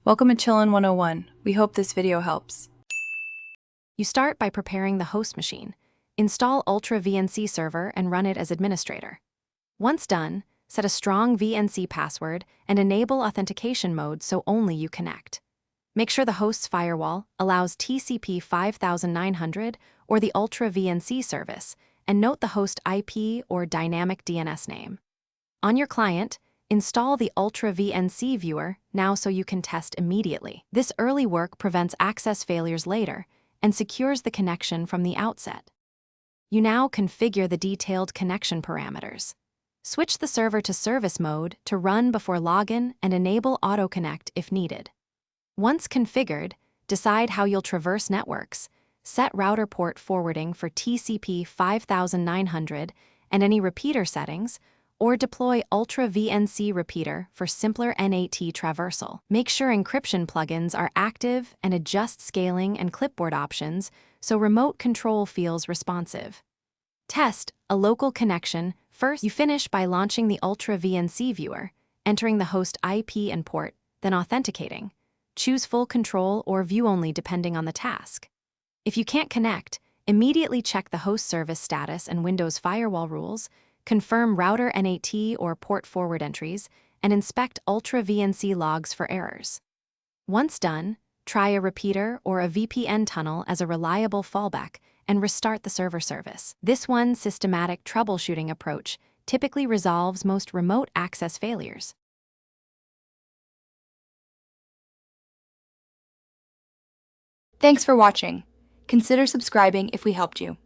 Welcome to Chillin' 101. We hope this video helps. You start by preparing the host machine. Install Ultravnc server and run it as administrator. Once done, set a strong VNC password and enable authentication mode so only you connect. Make sure the host's firewall allows TCP 5900 or the Ultravnc service, and note the host IP or dynamic DNS name. On your client, install the Ultravnc viewer now so you can test immediately. This early work prevents access failures later and secures the connection from the outset. You now configure the detailed connection parameters. Switch the server to service mode to run before login and enable auto-connect if needed. Once configured, decide how you'll traverse networks, set router port forwarding for TCP 5900 and any repeater settings, or deploy Ultravnc repeater for simpler NAT traversal. Make sure encryption plugins are active and adjust scaling and clipboard options so remote control feels responsive. Test a local connection. First, you finish by launching the Ultravnc viewer, entering the host IP and port, then authenticating. Choose full control or view only depending on the task. If you can't connect, immediately check the host service status and Windows firewall rules, confirm router NAT or port forward entries, and inspect Ultravnc logs for errors. Once done, try a repeater or a VPN tunnel as a reliable fallback and restart the server service. This one systematic troubleshooting approach typically resolves most remote access failures. Thanks for watching. Consider subscribing if we helped you.